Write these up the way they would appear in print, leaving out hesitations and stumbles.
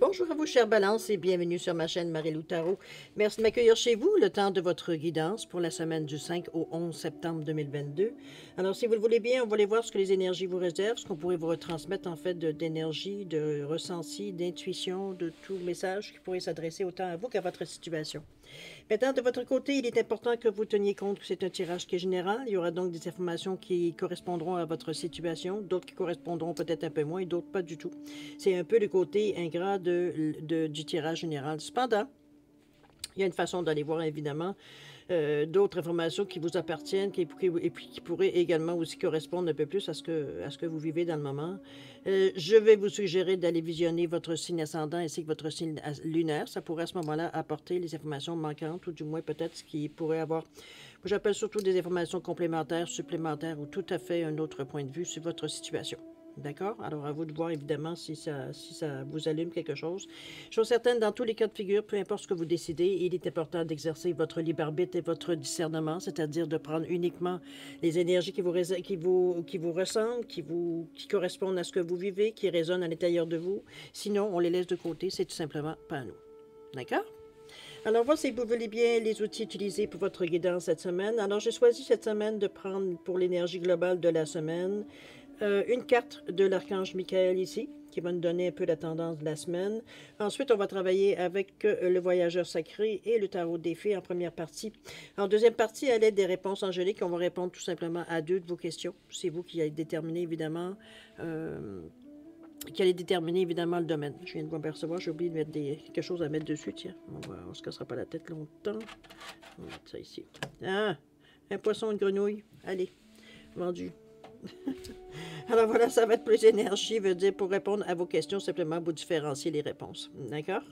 Bonjour à vous, chère Balance, et bienvenue sur ma chaîne Marie-Lou Tarot. Merci de m'accueillir chez vous, le temps de votre guidance pour la semaine du 5 au 11 septembre 2022. Alors, si vous le voulez bien, on va aller voir ce que les énergies vous réservent, ce qu'on pourrait vous retransmettre en fait d'énergie, de ressenti, d'intuition, de tout message qui pourrait s'adresser autant à vous qu'à votre situation. Maintenant, de votre côté, il est important que vous teniez compte que c'est un tirage qui est général. Il y aura donc des informations qui correspondront à votre situation, d'autres qui correspondront peut-être un peu moins, et d'autres pas du tout. C'est un peu le côté ingrat du tirage général. Cependant, il y a une façon d'aller voir, évidemment, d'autres informations qui vous appartiennent et puis qui pourraient également aussi correspondre un peu plus à ce que vous vivez dans le moment. Je vais vous suggérer d'aller visionner votre signe ascendant ainsi que votre signe lunaire. Ça pourrait à ce moment-là apporter les informations manquantes ou du moins peut-être ce qui pourrait avoir, j'appelle surtout des informations complémentaires, supplémentaires ou tout à fait un autre point de vue sur votre situation. D'accord? Alors, à vous de voir, évidemment, si ça vous allume quelque chose. Chose certaine, dans tous les cas de figure, peu importe ce que vous décidez, il est important d'exercer votre libre arbitre et votre discernement, c'est-à-dire de prendre uniquement les énergies qui vous ressemblent, qui correspondent à ce que vous vivez, qui résonnent à l'intérieur de vous. Sinon, on les laisse de côté, c'est tout simplement pas à nous. D'accord? Alors, voici, vous voulez bien les outils utilisés pour votre guidance cette semaine. Alors, j'ai choisi cette semaine de prendre pour l'énergie globale de la semaine une carte de l'archange Michael ici, qui va nous donner un peu la tendance de la semaine. Ensuite, on va travailler avec le voyageur sacré et le tarot des fées en première partie. En deuxième partie, à l'aide des réponses angéliques, on va répondre tout simplement à deux de vos questions. C'est vous qui allez déterminer, évidemment, le domaine. Je viens de m'apercevoir, j'ai oublié de mettre quelque chose à mettre dessus, tiens. On ne se cassera pas la tête longtemps. On va mettre ça ici. Ah, un poisson, une grenouille. Allez, vendu. Alors voilà, ça va être plus d'énergie, veut dire pour répondre à vos questions, simplement vous différencier les réponses. D'accord?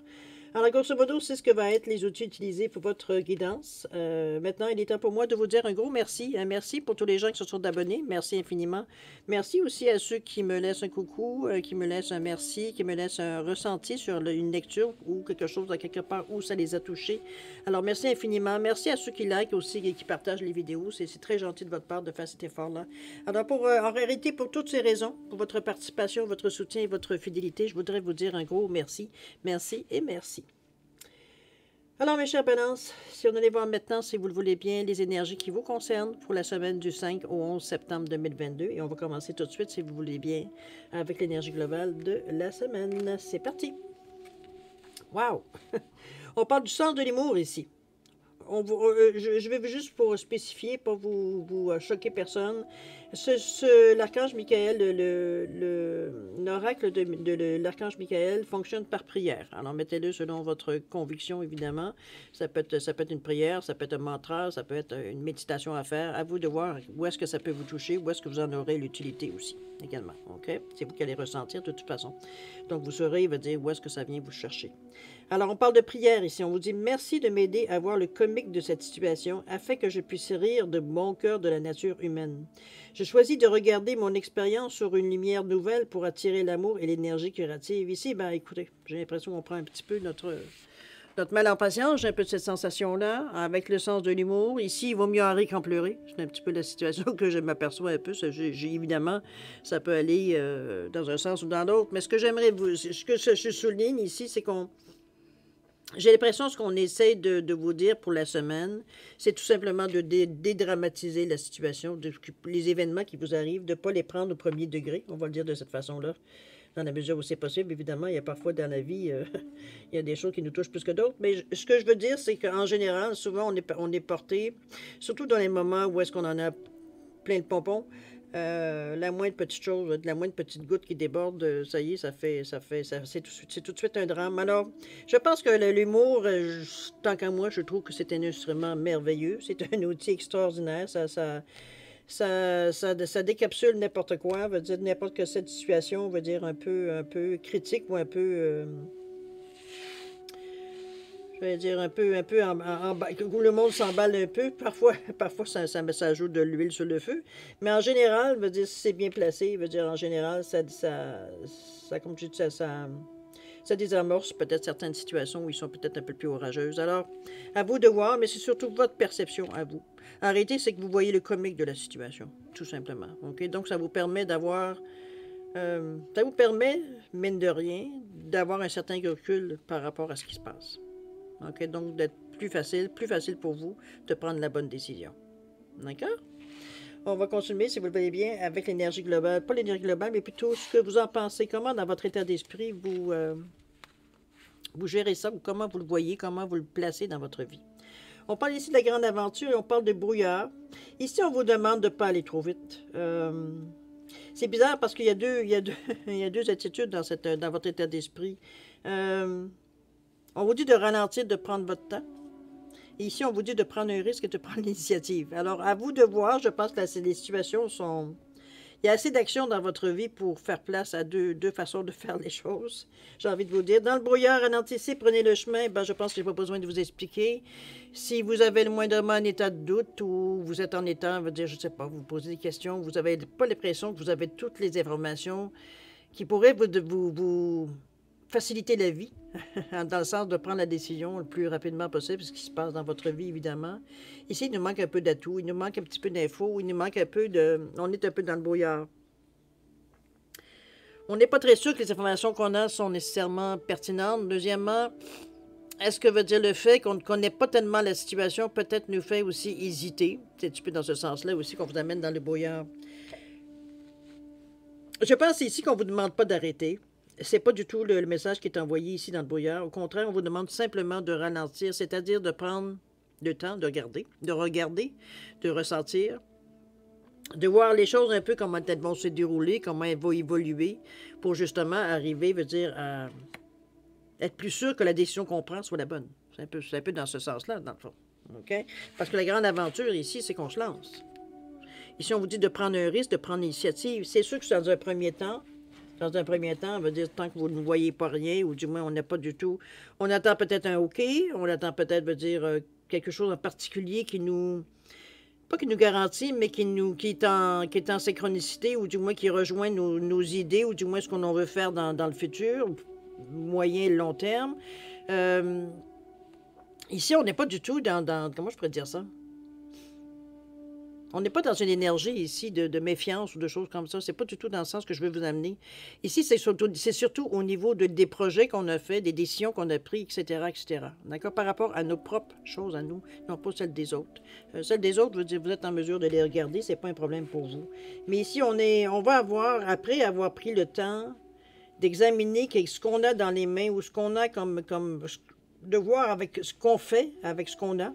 Alors, grosso modo, c'est ce que vont être les outils utilisés pour votre guidance. Maintenant, il est temps pour moi de vous dire un gros merci. Un merci pour tous les gens qui se sont abonnés. Merci infiniment. Merci aussi à ceux qui me laissent un coucou, qui me laissent un merci, qui me laissent un ressenti sur une lecture ou quelque chose à quelque part où ça les a touchés. Alors, merci infiniment. Merci à ceux qui likent aussi et qui partagent les vidéos. C'est très gentil de votre part de faire cet effort-là. Alors, en réalité, pour toutes ces raisons, pour votre participation, votre soutien et votre fidélité, je voudrais vous dire un gros merci. Merci et merci. Alors, mes chers balances, si on allait voir maintenant, si vous le voulez bien, les énergies qui vous concernent pour la semaine du 5 au 11 septembre 2022. Et on va commencer tout de suite, si vous voulez bien, avec l'énergie globale de la semaine. C'est parti! Wow! On parle du sens de l'humour ici. Je vais juste pour spécifier, pas vous choquer personne. L'archange Michael, l'oracle de l'archange Michael fonctionne par prière. Alors mettez-le selon votre conviction, évidemment. Ça peut être une prière, ça peut être un mantra, ça peut être une méditation à faire. À vous de voir où est-ce que ça peut vous toucher, où est-ce que vous en aurez l'utilité aussi, également. OK? C'est vous qui allez ressentir de toute façon. Donc vous saurez, il va dire où est-ce que ça vient vous chercher. Alors, on parle de prière ici. On vous dit « Merci de m'aider à voir le comique de cette situation afin que je puisse rire de mon cœur de la nature humaine. Je choisis de regarder mon expérience sur une lumière nouvelle pour attirer l'amour et l'énergie curative. » Ici, ben écoutez, j'ai l'impression qu'on prend un petit peu notre mal en patience. J'ai un peu de cette sensation-là, avec le sens de l'humour. Ici, il vaut mieux en rire qu'en pleurer. C'est un petit peu la situation que je m'aperçois un peu. Évidemment, ça peut aller dans un sens ou dans l'autre. Mais ce que ce que je souligne ici, c'est qu'on... J'ai l'impression que ce qu'on essaie de vous dire pour la semaine, c'est tout simplement de dédramatiser la situation, les événements qui vous arrivent, de ne pas les prendre au premier degré, on va le dire de cette façon-là, dans la mesure où c'est possible. Évidemment, il y a parfois dans la vie, il y a des choses qui nous touchent plus que d'autres, mais ce que je veux dire, c'est qu'en général, souvent, on est porté, surtout dans les moments où est-ce qu'on en a plein de pompons, la moindre petite chose, la moindre petite goutte qui déborde, ça y est, c'est tout de suite un drame. Alors, je pense que l'humour, tant qu'à moi, je trouve que c'est un instrument merveilleux, c'est un outil extraordinaire, ça décapsule n'importe quoi, veut dire n'importe que cette situation, veut dire un peu critique ou un peu... je vais dire un peu où le monde s'emballe un peu. Parfois ça ajoute de l'huile sur le feu. Mais en général, veut dire, si c'est bien placé, veut dire, en général, comme je dis, ça désamorce peut-être certaines situations où ils sont peut-être un peu plus orageuses. Alors, à vous de voir, mais c'est surtout votre perception à vous. En réalité, c'est que vous voyez le comique de la situation, tout simplement. OK? Donc, ça vous permet d'avoir... ça vous permet, mine de rien, d'avoir un certain recul par rapport à ce qui se passe. OK? Donc, d'être plus facile pour vous de prendre la bonne décision. D'accord? On va continuer, si vous le voulez bien, avec l'énergie globale. Pas l'énergie globale, mais plutôt ce que vous en pensez. Comment, dans votre état d'esprit, vous gérez ça, ou comment vous le voyez, comment vous le placez dans votre vie. On parle ici de la grande aventure et on parle de brouillard. Ici, on vous demande de ne pas aller trop vite. C'est bizarre parce qu'il y a deux attitudes dans votre état d'esprit. On vous dit de ralentir, de prendre votre temps. Et ici, on vous dit de prendre un risque et de prendre l'initiative. Alors, à vous de voir, je pense que les situations sont... Il y a assez d'actions dans votre vie pour faire place à deux façons de faire les choses. J'ai envie de vous dire, dans le brouillard, ralentissez, prenez le chemin. Ben, je pense que je n'ai pas besoin de vous expliquer. Si vous avez le moindrement un état de doute ou vous êtes en état, on va dire, je ne sais pas, vous posez des questions, vous n'avez pas l'impression que vous avez toutes les informations qui pourraient vous faciliter la vie, dans le sens de prendre la décision le plus rapidement possible, ce qui se passe dans votre vie, évidemment. Ici, il nous manque un peu d'atouts, il nous manque un petit peu d'infos, il nous manque un peu de... On est un peu dans le brouillard. On n'est pas très sûr que les informations qu'on a sont nécessairement pertinentes. Deuxièmement, est-ce que veut dire le fait qu'on ne connaît pas tellement la situation, peut-être nous fait aussi hésiter. C'est un petit peu dans ce sens-là aussi qu'on vous amène dans le brouillard. Je pense ici qu'on ne vous demande pas d'arrêter. C'est pas du tout le message qui est envoyé ici dans le brouillard. Au contraire, on vous demande simplement de ralentir, c'est-à-dire de prendre le temps de regarder, de ressentir, de voir les choses un peu comment elles vont se dérouler, comment elles vont évoluer, pour justement arriver, veut dire, à être plus sûr que la décision qu'on prend soit la bonne. C'est un peu dans ce sens-là, dans le fond. OK? Parce que la grande aventure ici, c'est qu'on se lance. Ici, on vous dit de prendre un risque, de prendre l'initiative. C'est sûr que c'est dans un premier temps, on veut dire, tant que vous ne voyez pas rien, ou du moins, on n'a pas du tout... On attend peut-être un OK, on attend peut-être, veut dire, quelque chose en particulier qui nous... Pas qui nous garantit, mais qui est en synchronicité, ou du moins qui rejoint nos idées, ou du moins ce qu'on veut faire dans le futur, moyen et long terme. Ici, on n'est pas du tout dans... Comment je pourrais dire ça? On n'est pas dans une énergie ici de méfiance ou de choses comme ça. C'est pas du tout dans le sens que je veux vous amener. Ici, c'est surtout au niveau des projets qu'on a faits, des décisions qu'on a prises, etc., etc. D'accord? Par rapport à nos propres choses à nous, non pas celles des autres. Celles des autres, je veux dire, vous êtes en mesure de les regarder, c'est pas un problème pour vous. Mais ici, on va avoir, après avoir pris le temps d'examiner ce qu'on a dans les mains ou ce qu'on a comme de voir avec ce qu'on fait, avec ce qu'on a.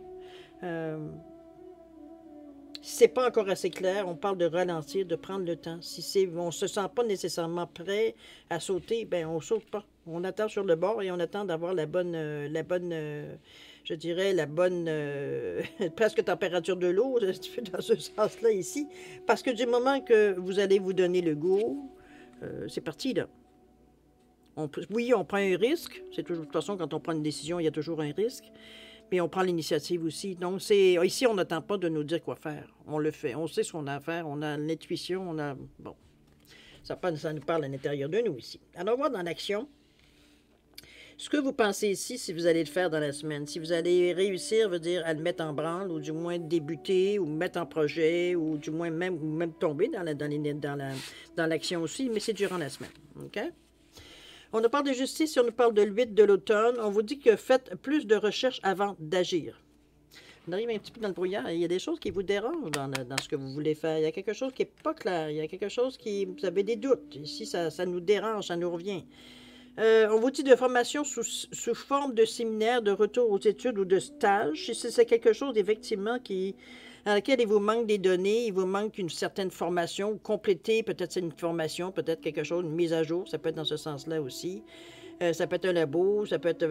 Si ce n'est pas encore assez clair, on parle de ralentir, de prendre le temps. Si on ne se sent pas nécessairement prêt à sauter, bien, on ne saute pas. On attend sur le bord et on attend d'avoir la bonne je dirais, presque température de l'eau, dans ce sens-là ici. Parce que du moment que vous allez vous donner le go, c'est parti, là. Oui, on prend un risque. C'est toujours, de toute façon, quand on prend une décision, il y a toujours un risque. Mais on prend l'initiative aussi. Donc, ici, on n'attend pas de nous dire quoi faire. On le fait. On sait ce qu'on a à faire. On a l'intuition. Bon, ça nous parle à l'intérieur de nous ici. Alors, on va dans l'action. Ce que vous pensez ici, si vous allez le faire dans la semaine, si vous allez réussir, veut dire, à le mettre en branle, ou du moins débuter, ou mettre en projet, ou du moins même tomber dans l'action aussi, mais c'est durant la semaine. OK? On nous parle de justice, on nous parle de l'huile de l'automne. On vous dit que faites plus de recherches avant d'agir. On arrive un petit peu dans le brouillard. Il y a des choses qui vous dérangent dans ce que vous voulez faire. Il y a quelque chose qui n'est pas clair. Il y a quelque chose vous avez des doutes. Ici, ça nous dérange, ça nous revient. On vous dit de formation sous forme de séminaire, de retour aux études ou de stage. Si c'est quelque chose, effectivement, dans laquelle il vous manque des données, il vous manque une certaine formation, compléter, peut-être c'est une formation, peut-être quelque chose, une mise à jour, ça peut être dans ce sens-là aussi. Ça peut être un labo, ça peut être,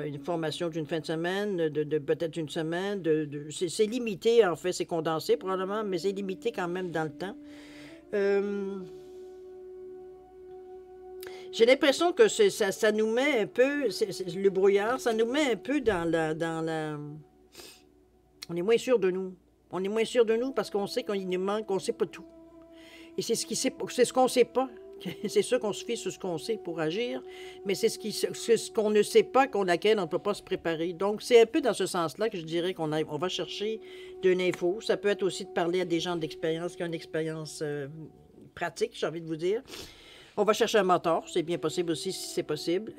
une formation d'une fin de semaine, peut-être une semaine. C'est limité, en fait, c'est condensé probablement, mais c'est limité quand même dans le temps. J'ai l'impression que ça nous met un peu, le brouillard, ça nous met un peu dans la... On est moins sûr de nous. On est moins sûr de nous parce qu'on sait qu'il nous manque, on ne sait pas tout. Et c'est ce qu'on ne sait pas. C'est sûr qu'on se fie sur ce qu'on sait pour agir, mais c'est ce qu'on ne sait pas, laquelle on ne peut pas se préparer. Donc, c'est un peu dans ce sens-là que je dirais on va chercher de l'info. Ça peut être aussi de parler à des gens d'expérience qui ont une expérience pratique, j'ai envie de vous dire. On va chercher un mentor, c'est bien possible aussi si c'est possible.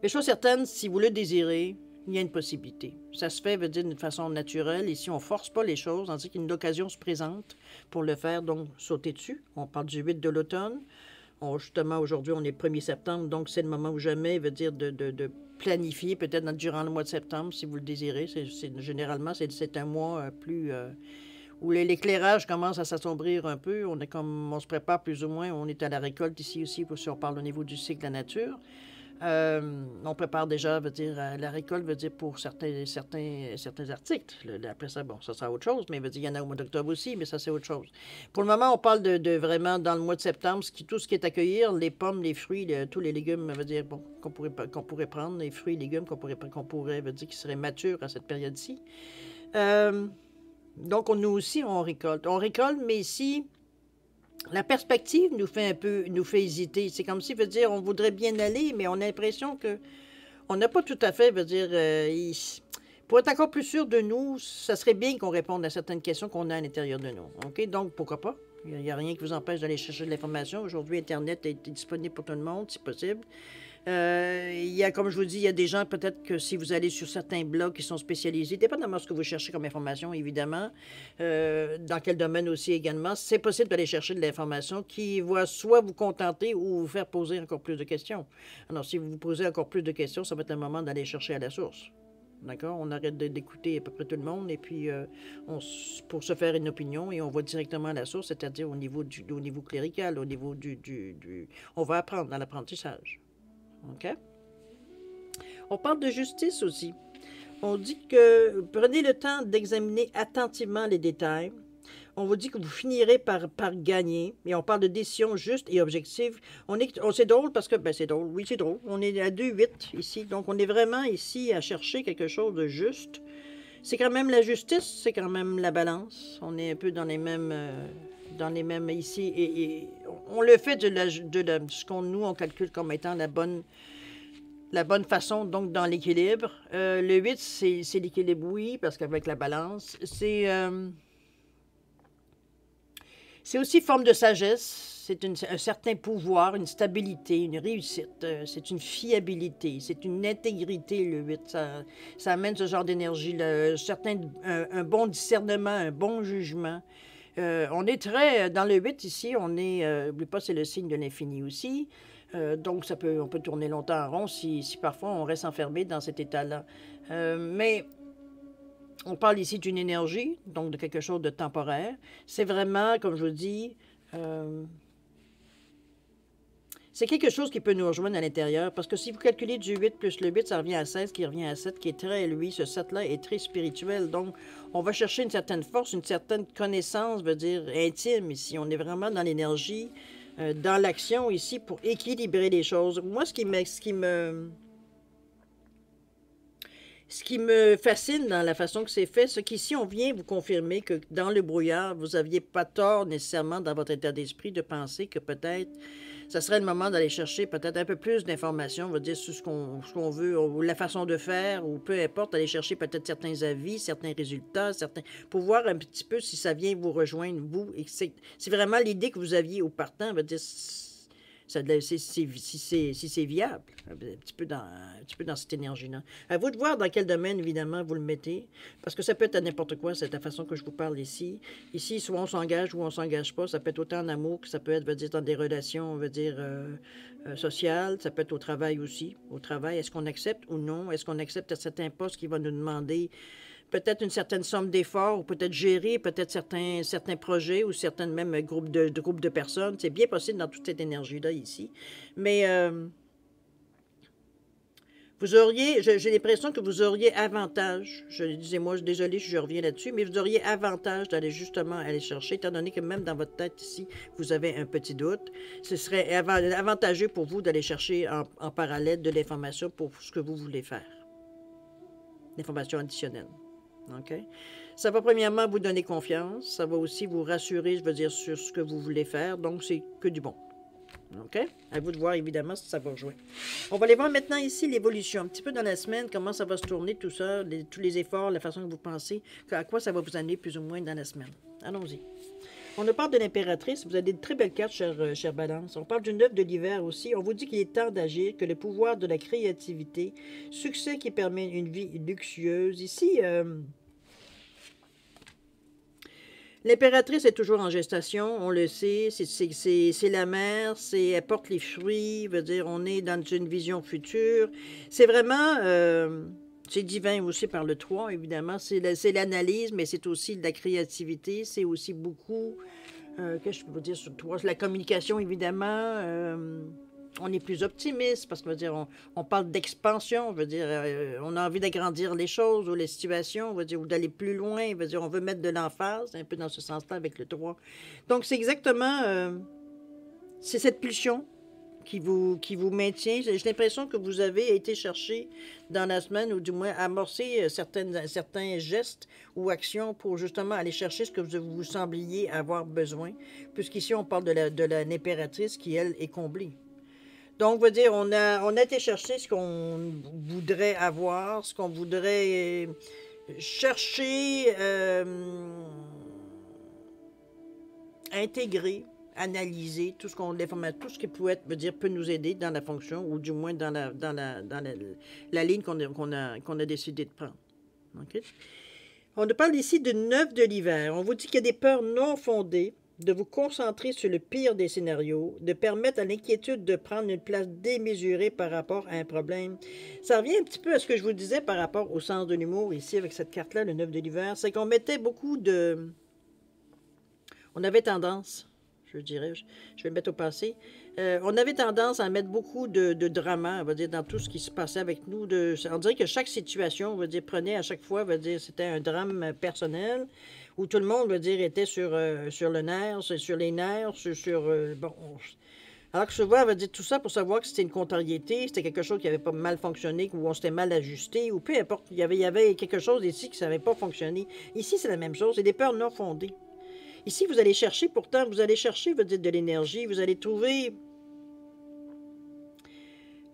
Mais chose certaine, si vous le désirez, il y a une possibilité. Ça se fait, veut dire, d'une façon naturelle. Ici, on ne force pas les choses, on dit qu'une occasion se présente pour le faire, donc sauter dessus. On parle du 8 de l'automne. Justement, aujourd'hui, on est le 1er septembre, donc c'est le moment ou jamais, veut dire, de planifier, peut-être durant le mois de septembre, si vous le désirez. Généralement, c'est un mois plus... où l'éclairage commence à s'assombrir un peu. On se prépare plus ou moins. On est à la récolte ici aussi, si on parle au niveau du cycle de la nature. On prépare déjà, veut dire, la récolte, veut dire, pour certains articles. Après ça, bon, ça sera autre chose, mais veut dire, il y en a au mois d'octobre aussi, mais ça, c'est autre chose. Pour le moment, on parle de vraiment, dans le mois de septembre, tout ce qui est à cueillir, les pommes, les fruits, tous les légumes, veut dire, bon, qu'on pourrait prendre, les fruits et légumes veut dire, qui seraient matures à cette période-ci. Donc, nous aussi, on récolte. On récolte, mais ici, la perspective nous fait hésiter. C'est comme si, veut dire, on voudrait bien aller, mais on a l'impression que on n'a pas tout à fait, veut dire, pour être encore plus sûr de nous, ça serait bien qu'on réponde à certaines questions qu'on a à l'intérieur de nous. OK? Donc, pourquoi pas? Il n'y a rien qui vous empêche d'aller chercher de l'information. Aujourd'hui, Internet est disponible pour tout le monde, si possible. Comme je vous dis, il y a des gens, peut-être que si vous allez sur certains blogs qui sont spécialisés, dépendamment de ce que vous cherchez comme information, évidemment, dans quel domaine aussi également, c'est possible d'aller chercher de l'information qui va soit vous contenter ou vous faire poser encore plus de questions. Alors, si vous vous posez encore plus de questions, ça va être le moment d'aller chercher à la source. D'accord? On arrête d'écouter à peu près tout le monde et puis pour se faire une opinion et on va directement à la source, c'est-à-dire au niveau clérical, au niveau on va apprendre dans l'apprentissage. OK? On parle de justice aussi. On dit que prenez le temps d'examiner attentivement les détails. On vous dit que vous finirez par gagner. Et on parle de décision juste et objective. C'est drôle parce que, c'est drôle. Oui, c'est drôle. On est à 2-8 ici. Donc, on est vraiment ici à chercher quelque chose de juste. C'est quand même la justice, c'est quand même la balance. On est un peu dans les mêmes ici. Et on le fait de ce qu'on nous, on calcule comme étant la bonne façon, donc dans l'équilibre. Le 8, c'est l'équilibre, oui, parce qu'avec la balance, c'est aussi forme de sagesse, c'est un certain pouvoir, une stabilité, une réussite, c'est une fiabilité, c'est une intégrité, le 8. Ça amène ce genre d'énergie, un bon discernement, un bon jugement. On est très, dans le 8 ici, n'oublie pas, c'est le signe de l'infini aussi. Donc, on peut tourner longtemps en rond si parfois on reste enfermé dans cet état-là. Mais on parle ici d'une énergie, donc de quelque chose de temporaire. C'est vraiment, comme je vous dis, c'est quelque chose qui peut nous rejoindre à l'intérieur, parce que si vous calculez du 8 plus le 8, ça revient à 16, qui revient à 7, qui est très, lui, ce 7-là est très spirituel. Donc, on va chercher une certaine force, une certaine connaissance, veut dire intime ici. On est vraiment dans l'énergie, dans l'action ici, pour équilibrer les choses. Moi, ce qui me fascine dans la façon que c'est fait, c'est qu'ici, on vient vous confirmer que dans le brouillard, vous n'aviez pas tort nécessairement dans votre état d'esprit de penser que peut-être ça serait le moment d'aller chercher peut-être un peu plus d'informations, on va dire, sur ce qu'on veut, ou la façon de faire, ou peu importe, aller chercher peut-être certains avis, certains résultats, pour voir un petit peu si ça vient vous rejoindre, vous, et c'est vraiment l'idée que vous aviez au partant, on va dire, si c'est viable, un petit peu dans cette énergie-là. À vous de voir dans quel domaine, évidemment, vous le mettez, parce que ça peut être à n'importe quoi, c'est la façon que je vous parle ici. Ici, soit on s'engage ou on s'engage pas, ça peut être autant en amour que ça peut être, veut dire, dans des relations, on veut dire, sociales, ça peut être au travail aussi. Au travail, est-ce qu'on accepte ou non? Est-ce qu'on accepte certains postes qui vont nous demander peut-être une certaine somme d'efforts, ou peut-être gérer peut-être certains projets ou certains même groupes de personnes. C'est bien possible dans toute cette énergie-là ici. Mais j'ai l'impression que vous auriez avantage, moi, désolé si je reviens là-dessus, mais vous auriez avantage d'aller justement aller chercher, étant donné que même dans votre tête ici, vous avez un petit doute. Ce serait avantageux pour vous d'aller chercher en parallèle de l'information pour ce que vous voulez faire. L'information additionnelle. OK? Ça va premièrement vous donner confiance. Ça va aussi vous rassurer, je veux dire, sur ce que vous voulez faire. Donc, c'est que du bon. OK? À vous de voir, évidemment, si ça va jouer. On va aller voir maintenant ici l'évolution. Un petit peu dans la semaine, comment ça va se tourner, tout ça, tous les efforts, la façon que vous pensez, à quoi ça va vous amener plus ou moins dans la semaine. Allons-y. On nous parle de l'impératrice. Vous avez de très belles cartes, chère Balance. On parle d'une œuvre de l'hiver aussi. On vous dit qu'il est temps d'agir, que le pouvoir de la créativité, succès qui permet une vie luxueuse. Ici, l'impératrice est toujours en gestation, on le sait, c'est la mère, elle porte les fruits, veut dire on est dans une vision future. C'est vraiment, c'est divin aussi par le 3, évidemment, c'est l'analyse, mais c'est aussi de la créativité, c'est aussi beaucoup, qu'est-ce que je peux vous dire sur le 3, la communication, évidemment, on est plus optimiste parce que veut dire, on parle d'expansion, veut dire, on a envie d'agrandir les choses ou les situations, veut dire, ou d'aller plus loin, veut dire, on veut mettre de l'emphase, un peu dans ce sens-là avec le 3. Donc, c'est exactement, c'est cette pulsion qui vous maintient. J'ai l'impression que vous avez été chercher dans la semaine, ou du moins amorcer certains gestes ou actions pour justement aller chercher ce que vous sembliez avoir besoin, puisqu'ici, on parle de l'impératrice qui, elle, est comblée. Donc, on va dire, on a été chercher ce qu'on voudrait avoir, ce qu'on voudrait chercher, intégrer, analyser, tout ce qui peut nous aider dans la fonction, ou du moins dans la ligne qu'on a décidé de prendre. Okay? On nous parle ici d'une œuvre de l'hiver. On vous dit qu'il y a des peurs non fondées, de vous concentrer sur le pire des scénarios, de permettre à l'inquiétude de prendre une place démesurée par rapport à un problème. Ça revient un petit peu à ce que je vous disais par rapport au sens de l'humour ici avec cette carte-là, le 9 de l'hiver. C'est qu'on mettait beaucoup de... On avait tendance, je dirais, je vais le mettre au passé, on avait tendance à mettre beaucoup de drama, on va dire, dans tout ce qui se passait avec nous. On dirait que chaque situation, on va dire, prenait à chaque fois, on va dire, c'était un drame personnel, où tout le monde, veut dire, était sur le nerf, sur les nerfs, bon... Alors que souvent, on va dire tout ça pour savoir que c'était une contrariété, c'était quelque chose qui n'avait pas mal fonctionné, ou on s'était mal ajusté, ou peu importe, il y avait quelque chose ici qui n'avait pas fonctionné. Ici, c'est la même chose, c'est des peurs non fondées. Ici, vous allez chercher, pourtant, vous allez chercher, veut dire, de l'énergie, vous allez trouver...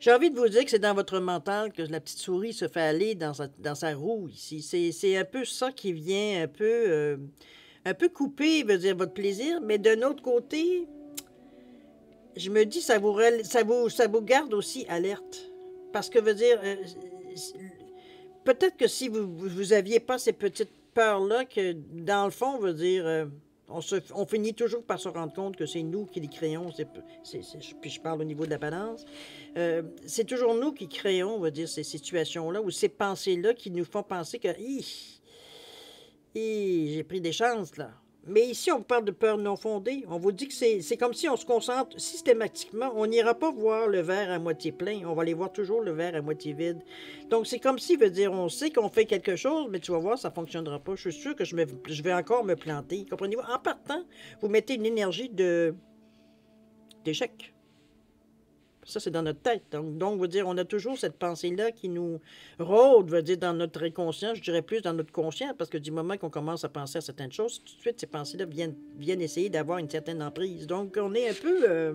J'ai envie de vous dire que c'est dans votre mental que la petite souris se fait aller dans sa roue ici. C'est un peu ça qui vient un peu couper, veut dire, votre plaisir, mais d'un autre côté, je me dis, ça vous garde aussi alerte. Parce que, veut dire, peut-être que si vous aviez pas ces petites peurs-là, que dans le fond, veut dire... on finit toujours par se rendre compte que c'est nous qui les créons, puis je parle au niveau de la balance, c'est toujours nous qui créons, on va dire, ces situations-là, ou ces pensées-là qui nous font penser que j'ai pris des chances, là. Mais ici, on parle de peur non fondée. On vous dit que c'est comme si on se concentre systématiquement. On n'ira pas voir le verre à moitié plein. On va aller voir toujours le verre à moitié vide. Donc, c'est comme si, veut dire, on sait qu'on fait quelque chose, mais tu vas voir, ça ne fonctionnera pas. Je suis sûr que je vais encore me planter. Comprenez-vous? En partant, vous mettez une énergie d'échec. Ça, c'est dans notre tête. Donc, veut dire, on a toujours cette pensée-là qui nous rôde, veut dire, dans notre inconscient, je dirais plus dans notre conscient, parce que du moment qu'on commence à penser à certaines choses, tout de suite, ces pensées-là viennent essayer d'avoir une certaine emprise. Donc, on est un peu...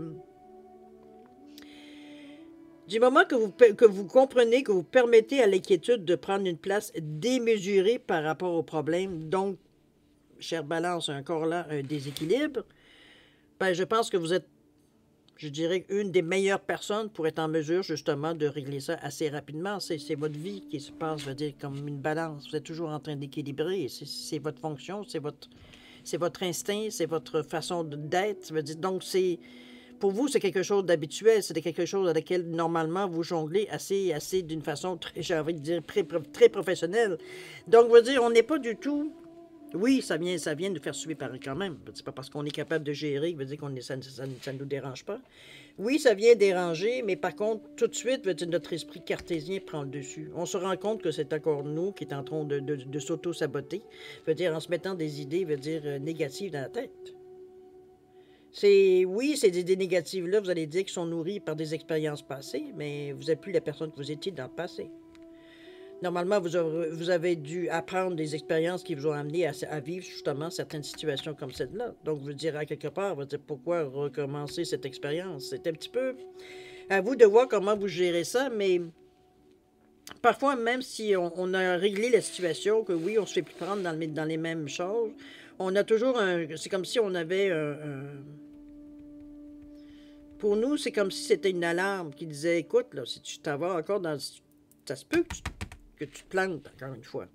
Du moment que vous comprenez, que vous permettez à l'inquiétude de prendre une place démesurée par rapport au problème, donc, chère Balance, encore là, un déséquilibre, ben, je pense que vous êtes, je dirais, une des meilleures personnes pour être en mesure, justement, de régler ça assez rapidement. C'est votre vie qui se passe, je veux dire, comme une balance. Vous êtes toujours en train d'équilibrer. C'est votre fonction, c'est votre instinct, c'est votre façon d'être. Donc, pour vous, c'est quelque chose d'habituel. C'est quelque chose à laquelle, normalement, vous jonglez assez d'une façon, j'ai envie de dire, très professionnelle. Donc, je veux dire, on n'est pas du tout... Oui, ça vient nous faire suer par quand même. C'est pas parce qu'on est capable de gérer, veut dire ça ne nous dérange pas. Oui, ça vient déranger, mais par contre, tout de suite, veut dire, notre esprit cartésien prend le dessus. On se rend compte que c'est encore nous qui est en train de s'auto-saboter, veut dire en se mettant des idées, veut dire négatives dans la tête. Oui, ces idées négatives-là, vous allez dire qu'ils sont nourries par des expériences passées, mais vous n'êtes plus la personne que vous étiez dans le passé. Normalement, vous avez dû apprendre des expériences qui vous ont amené à vivre justement certaines situations comme celle-là. Donc, vous direz à quelque part, vous dire pourquoi recommencer cette expérience. C'est un petit peu à vous de voir comment vous gérez ça, mais parfois, même si on a réglé la situation, que oui, on se fait plus prendre dans les mêmes choses, On a toujours un... C'est comme si on avait pour nous, c'est comme si c'était une alarme qui disait, écoute, là, si tu t'en vas encore dans... Ça se peut que tu te plantes, encore une fois.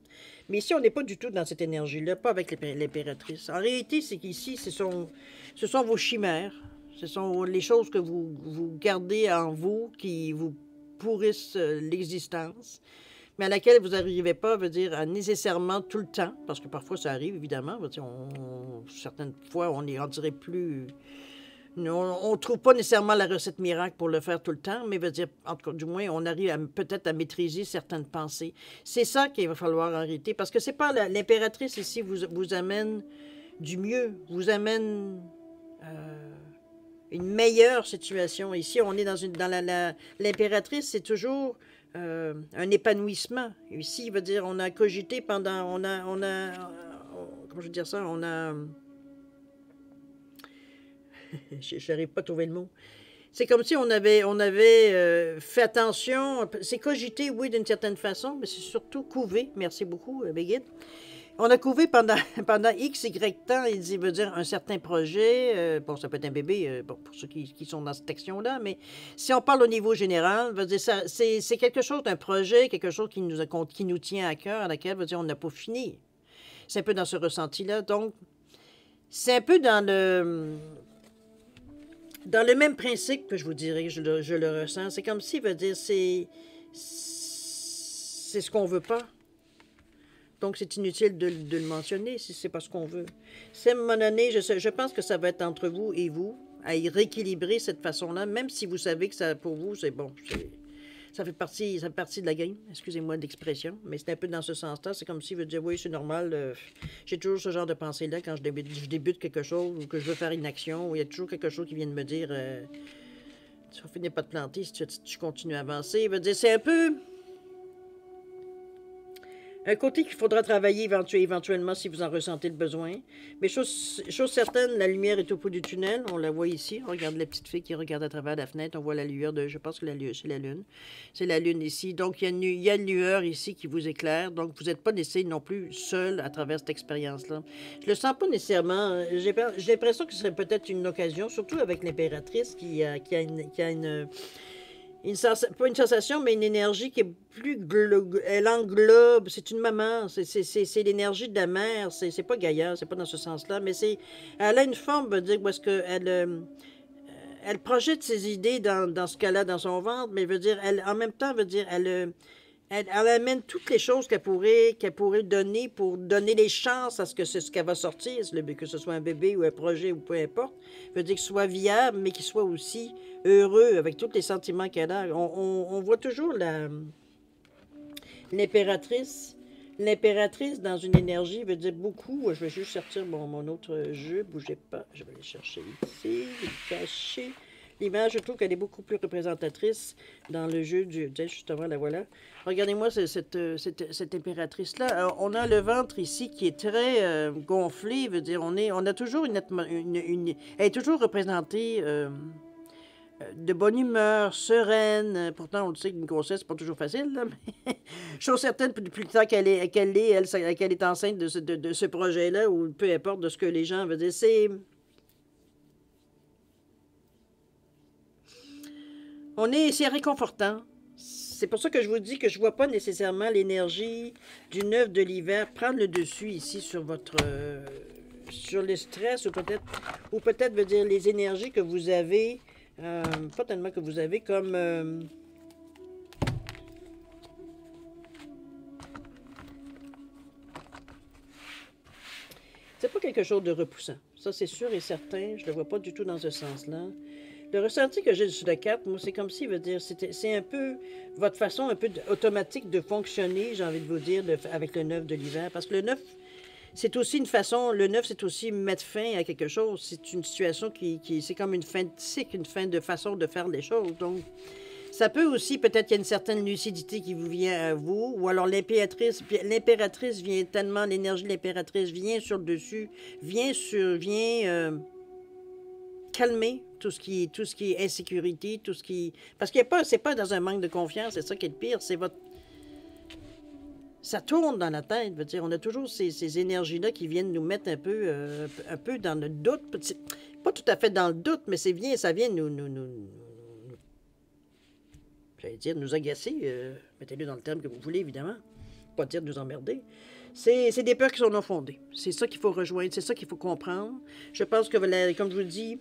Mais ici, on n'est pas du tout dans cette énergie-là, pas avec l'impératrice. En réalité, c'est qu'ici, ce sont vos chimères. Ce sont les choses que vous gardez en vous, qui vous pourrissent l'existence, mais à laquelle vous n'arrivez pas, veut dire, à nécessairement tout le temps, parce que parfois ça arrive, évidemment. Veut dire, certaines fois, on est, on dirait plus... On ne trouve pas nécessairement la recette miracle pour le faire tout le temps, mais veut dire, en tout cas, du moins, on arrive peut-être à maîtriser certaines pensées. C'est ça qu'il va falloir arrêter, parce que c'est pas l'impératrice ici vous amène du mieux, vous amène une meilleure situation. Ici, on est dans l'impératrice, c'est toujours un épanouissement. Ici, il veut dire, on a cogité pendant, comment je veux dire ça, on a... Je n'arrive pas à trouver le mot. C'est comme si on avait fait attention. C'est cogité, oui, d'une certaine façon, mais c'est surtout couvé. Merci beaucoup, Béguide. On a couvé pendant X, Y temps, il veut dire un certain projet. Bon, ça peut être un bébé, bon, pour ceux qui sont dans cette section-là, mais si on parle au niveau général, veut dire ça, c'est quelque chose d'un projet, quelque chose qui nous tient à cœur, à laquelle veut dire on n'a pas fini. C'est un peu dans ce ressenti-là. Donc, c'est un peu dans le même principe que je vous dirais, je le ressens. C'est comme si, veut dire, c'est ce qu'on veut pas. Donc, c'est inutile de le mentionner si c'est pas ce qu'on veut. C'est à un moment donné, je pense que ça va être entre vous et vous, à y rééquilibrer cette façon-là, même si vous savez que ça, pour vous, c'est bon. Ça fait partie de la game, excusez-moi de l'expression, mais c'est un peu dans ce sens-là. C'est comme si vous dire, oui, c'est normal, j'ai toujours ce genre de pensée-là quand je débute quelque chose ou que je veux faire une action, où il y a toujours quelque chose qui vient de me dire, tu vas finir pas de planter si tu continues à avancer. Veut dire, c'est un peu... Un côté qu'il faudra travailler éventuellement si vous en ressentez le besoin. Mais chose certaine, la lumière est au bout du tunnel. On la voit ici. On regarde la petite fille qui regarde à travers la fenêtre. On voit la lueur de... Je pense que c'est la lune. C'est la lune ici. Donc, il y a une lueur ici qui vous éclaire. Donc, vous n'êtes pas laissé non plus seul à travers cette expérience-là. Je le sens pas nécessairement. J'ai l'impression que ce serait peut-être une occasion, surtout avec l'impératrice qui a une pas une sensation, mais une énergie qui est plus... Elle englobe, c'est une maman, c'est l'énergie de la mère, c'est pas Gaïa, c'est pas dans ce sens-là, mais elle a une forme, veut dire, où est-ce qu'elle elle projette ses idées dans ce qu'elle a dans son ventre, mais veut dire, en même temps, veut dire, elle amène toutes les choses qu'elle pourrait donner pour donner les chances à ce que c'est ce qu'elle va sortir, que ce soit un bébé ou un projet ou peu importe. Veut dire qu'il soit viable, mais qu'il soit aussi heureux avec tous les sentiments qu'elle a. On voit toujours l'impératrice. L'impératrice dans une énergie veut dire beaucoup. Je vais juste sortir mon autre jeu. Bougez pas. Je vais aller chercher ici. Cacher. L'image, je trouve qu'elle est beaucoup plus représentatrice dans le jeu du... Justement, la voilà. Regardez-moi cette impératrice-là. On a le ventre ici qui est très gonflé. Veut dire, on a toujours elle est toujours représentée de bonne humeur, sereine. Pourtant, on le sait qu'une grossesse, c'est pas toujours facile. Là, mais chose certaine, plus le temps qu'elle est enceinte de ce projet-là, ou peu importe de ce que les gens veulent dire, c'est réconfortant. C'est pour ça que je vous dis que je vois pas nécessairement l'énergie du 9 de l'hiver prendre le dessus ici sur votre... sur le stress, ou peut-être veut dire les énergies que vous avez, pas tellement que vous avez, comme... c'est pas quelque chose de repoussant. Ça, c'est sûr et certain. Je le vois pas du tout dans ce sens-là. Le ressenti que j'ai sur la carte, moi, c'est comme si, veut dire, c'est un peu votre façon un peu automatique de fonctionner, j'ai envie de vous dire, avec le 9 de l'hiver. Parce que le 9, c'est aussi une façon, le 9, c'est aussi mettre fin à quelque chose. C'est une situation c'est comme une fin de cycle, une fin de façon de faire les choses. Donc, ça peut aussi, peut-être qu'il y a une certaine lucidité qui vous vient à vous, ou alors l'impératrice vient tellement, l'énergie de l'impératrice vient sur le dessus, vient calmer tout ce qui est insécurité, tout ce qui... Parce qu'il y a pas, c'est pas dans un manque de confiance, c'est ça qui est le pire, Ça tourne dans la tête, veut dire, on a toujours ces énergies-là qui viennent nous mettre un peu dans le doute. Pas tout à fait dans le doute, mais ça vient j'allais dire, nous agacer. Mettez-le dans le terme que vous voulez, évidemment. Pas dire de nous emmerder. C'est des peurs qui sont non fondées. C'est ça qu'il faut rejoindre, c'est ça qu'il faut comprendre. Je pense que, comme je vous le dis,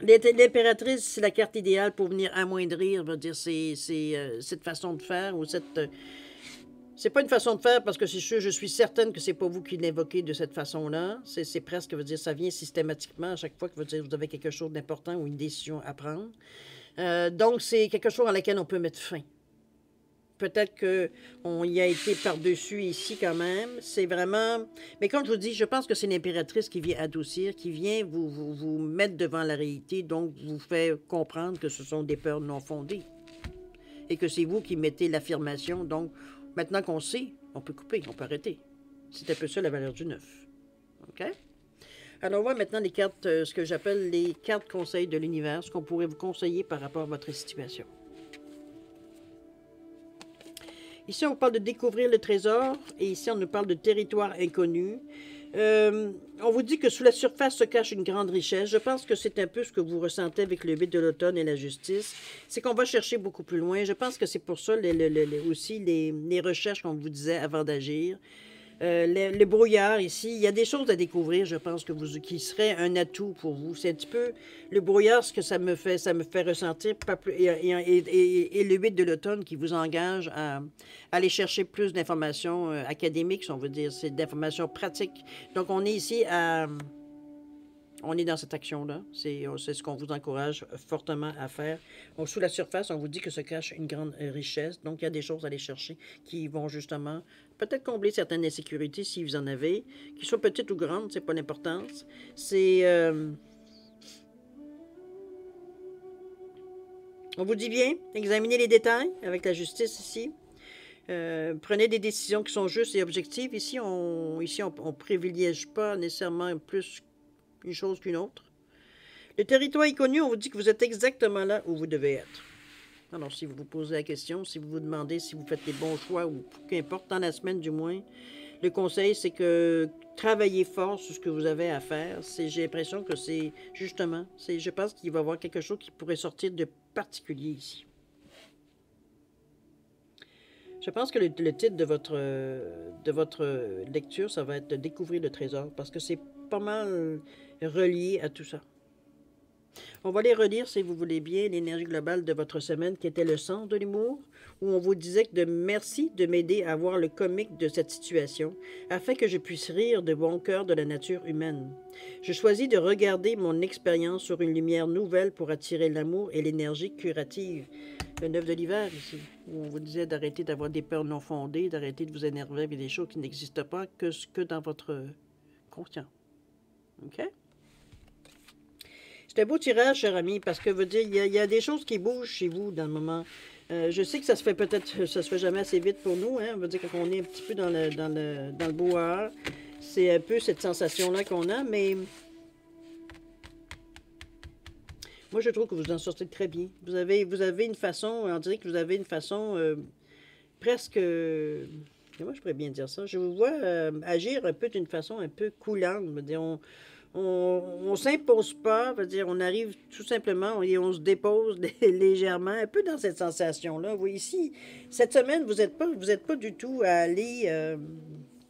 l'impératrice, c'est la carte idéale pour venir amoindrir, veut dire, cette façon de faire ou cette... c'est pas une façon de faire parce que c'est sûr, je suis certaine que c'est pas vous qui l'invoquez de cette façon-là. C'est presque, veut dire, ça vient systématiquement à chaque fois que veut dire, vous avez quelque chose d'important ou une décision à prendre. Donc, c'est quelque chose à laquelle on peut mettre fin. Peut-être qu'on y a été par-dessus ici quand même. C'est vraiment... Mais comme je vous dis, je pense que c'est l'impératrice qui vient adoucir, qui vient vous mettre devant la réalité, donc vous fait comprendre que ce sont des peurs non fondées. Et que c'est vous qui mettez l'affirmation. Donc, maintenant qu'on sait, on peut couper, on peut arrêter. C'est un peu ça la valeur du 9. OK? Alors, on voit maintenant les cartes, ce que j'appelle les cartes conseils de l'univers, ce qu'on pourrait vous conseiller par rapport à votre situation. Ici, on parle de découvrir le trésor, et ici, on nous parle de territoire inconnu. On vous dit que sous la surface se cache une grande richesse. Je pense que c'est un peu ce que vous ressentez avec le 8 de l'automne et la justice. C'est qu'on va chercher beaucoup plus loin. Je pense que c'est pour ça aussi les recherches qu'on vous disait avant d'agir. Le brouillard ici, il y a des choses à découvrir, je pense, qui seraient un atout pour vous. C'est un petit peu le brouillard, ce que ça me fait ressentir, et le 8 de l'automne qui vous engage à aller chercher plus d'informations académiques, si on veut dire, c'est d'informations pratiques. Donc, on est ici on est dans cette action-là. C'est ce qu'on vous encourage fortement à faire. Sous la surface, on vous dit que se cache une grande richesse. Donc, il y a des choses à aller chercher qui vont justement peut-être combler certaines insécurités si vous en avez, qui soient petites ou grandes, c'est pas l'importance. On vous dit bien, examinez les détails avec la justice ici. Prenez des décisions qui sont justes et objectives. Ici, on privilégie pas nécessairement plus une chose qu'une autre. Le territoire inconnu, on vous dit que vous êtes exactement là où vous devez être. Alors, si vous vous posez la question, si vous vous demandez si vous faites les bons choix, ou qu'importe, dans la semaine du moins, le conseil, c'est que travaillez fort sur ce que vous avez à faire. J'ai l'impression que c'est, justement, je pense qu'il va y avoir quelque chose qui pourrait sortir de particulier ici. Je pense que le titre de votre lecture, ça va être « Découvrir le trésor », parce que c'est pas mal relié à tout ça. On va les relire, si vous voulez bien, l'énergie globale de votre semaine, qui était le sens de l'humour, où on vous disait que merci de m'aider à voir le comique de cette situation, afin que je puisse rire de bon cœur de la nature humaine. Je choisis de regarder mon expérience sur une lumière nouvelle pour attirer l'amour et l'énergie curative. Le 9 de l'hiver, ici, où on vous disait d'arrêter d'avoir des peurs non fondées, d'arrêter de vous énerver avec des choses qui n'existent pas que dans votre conscient. OK? C'est un beau tirage, cher ami, parce que veut dire, il y a des choses qui bougent chez vous dans le moment. Je sais que ça se fait jamais assez vite pour nous, hein. On veut dire qu'on est un petit peu dans le brouhaha. C'est un peu cette sensation-là qu'on a, mais moi, je trouve que vous en sortez très bien. Vous avez une façon, on dirait que vous avez une façon presque... Comment je pourrais bien dire ça? Je vous vois agir un peu d'une façon un peu coulante. Je veux dire, on s'impose pas, veut dire, on arrive tout simplement et on se dépose légèrement, un peu dans cette sensation-là. Vous voyez, ici, cette semaine, vous êtes pas du tout à aller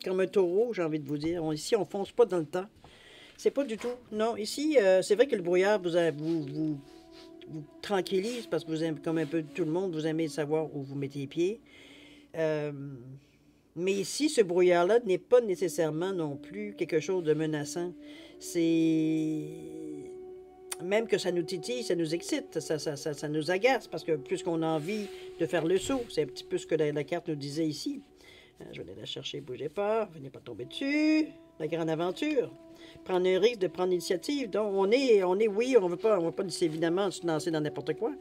comme un taureau, j'ai envie de vous dire. Ici, on fonce pas dans le temps. C'est pas du tout. Non, ici, c'est vrai que le brouillard vous tranquillise parce que vous aimez, comme un peu tout le monde, vous aimez savoir où vous mettez les pieds. Mais ici, ce brouillard-là n'est pas nécessairement non plus quelque chose de menaçant. C'est... Même que ça nous titille, ça nous excite, ça nous agace, parce que plus qu'on a envie de faire le saut, c'est un petit peu ce que la carte nous disait ici. Je vais aller la chercher, bougez pas, venez pas tomber dessus. La grande aventure. Prendre un risque de prendre l'initiative. Donc, oui, on veut pas évidemment se lancer dans n'importe quoi,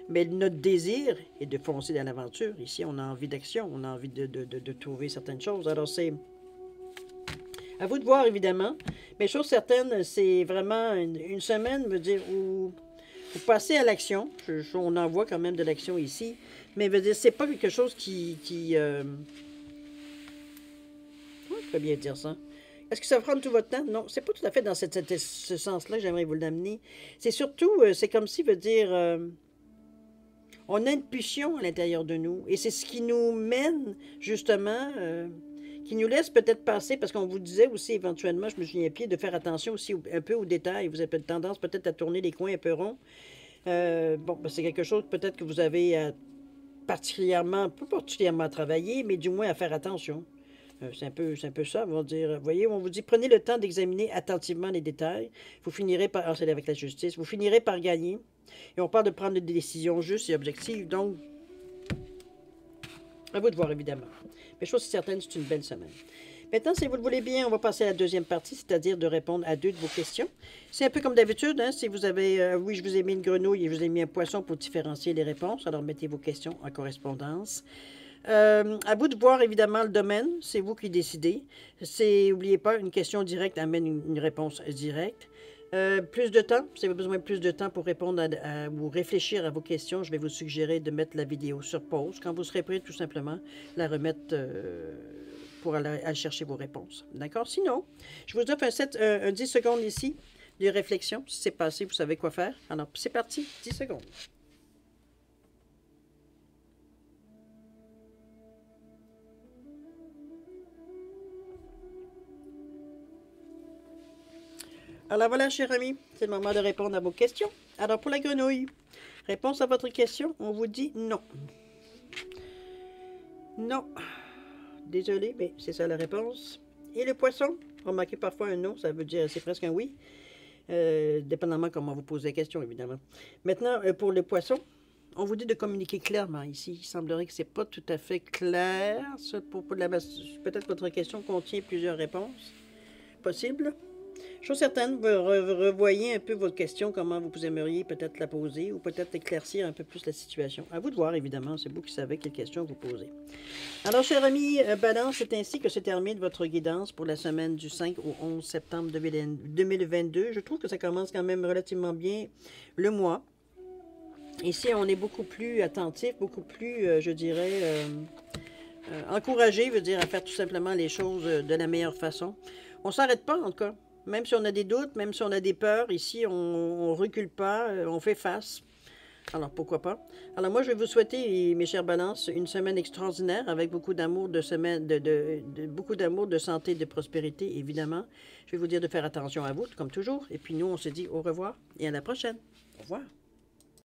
mais notre désir est de foncer dans l'aventure. Ici, on a envie d'action, on a envie de trouver certaines choses. Alors, c'est à vous de voir, évidemment. Mais chose certaine, c'est vraiment une semaine, veut dire, où vous passez à l'action. On en voit quand même de l'action ici, mais veut dire, c'est pas quelque chose qui peux bien dire ça. Est-ce que ça va prendre tout votre temps? Non, c'est pas tout à fait dans ce sens-là que j'aimerais vous l'amener. C'est surtout, c'est comme si, veut dire, on a une pulsion à l'intérieur de nous. Et c'est ce qui nous mène, justement, qui nous laisse peut-être passer, parce qu'on vous disait aussi éventuellement, je me souviens plus, de faire attention aussi un peu aux détails. Vous avez tendance peut-être à tourner les coins un peu ronds. Bon, ben, c'est quelque chose peut-être que vous avez particulièrement, pas particulièrement à travailler, mais du moins à faire attention. C'est un peu ça, on va dire. Vous voyez, on vous dit, prenez le temps d'examiner attentivement les détails. Vous finirez par, c'est avec la justice, vous finirez par gagner. Et on parle de prendre des décisions justes et objectives. Donc, à vous de voir, évidemment. Mais je suis certaine que c'est une belle semaine. Maintenant, si vous le voulez bien, on va passer à la deuxième partie, c'est-à-dire de répondre à 2 de vos questions. C'est un peu comme d'habitude, hein, si vous avez, oui, je vous ai mis une grenouille et je vous ai mis un poisson pour différencier les réponses. Alors, mettez vos questions en correspondance. À vous de voir, évidemment, le domaine. C'est vous qui décidez. N'oubliez pas, une question directe amène une réponse directe. Plus de temps, si vous avez besoin de plus de temps pour répondre ou réfléchir à vos questions, je vais vous suggérer de mettre la vidéo sur pause. Quand vous serez prêt, tout simplement, la remettre pour aller chercher vos réponses. D'accord? Sinon, je vous offre un 10 secondes ici de réflexion. Si c'est passé, vous savez quoi faire. Alors, c'est parti, 10 secondes. Alors voilà, cher ami, c'est le moment de répondre à vos questions. Alors pour la grenouille, réponse à votre question, on vous dit non. Non. Désolé, mais c'est ça la réponse. Et le poisson, remarquez parfois un non, ça veut dire c'est presque un oui. Dépendamment comment vous posez la question, évidemment. Maintenant, pour le poisson, on vous dit de communiquer clairement ici. Il semblerait que ce n'est pas tout à fait clair. Peut-être votre question contient plusieurs réponses possibles. Chose certaine, vous revoyez un peu votre question, comment vous aimeriez peut-être la poser ou peut-être éclaircir un peu plus la situation. À vous de voir, évidemment, c'est vous qui savez quelle question vous posez. Alors, chers amis, Balance, c'est ainsi que se termine votre guidance pour la semaine du 5 au 11 septembre 2022. Je trouve que ça commence quand même relativement bien le mois. Ici, on est beaucoup plus attentif, beaucoup plus, je dirais, encouragé, veut dire, à faire tout simplement les choses de la meilleure façon. On ne s'arrête pas, en tout cas. Même si on a des doutes, même si on a des peurs, ici, on ne recule pas, on fait face. Alors, pourquoi pas? Alors, moi, je vais vous souhaiter, mes chers balances, une semaine extraordinaire avec beaucoup d'amour, beaucoup d'amour, de santé, de prospérité, évidemment. Je vais vous dire de faire attention à vous, comme toujours. Et puis, nous, on se dit au revoir et à la prochaine. Au revoir.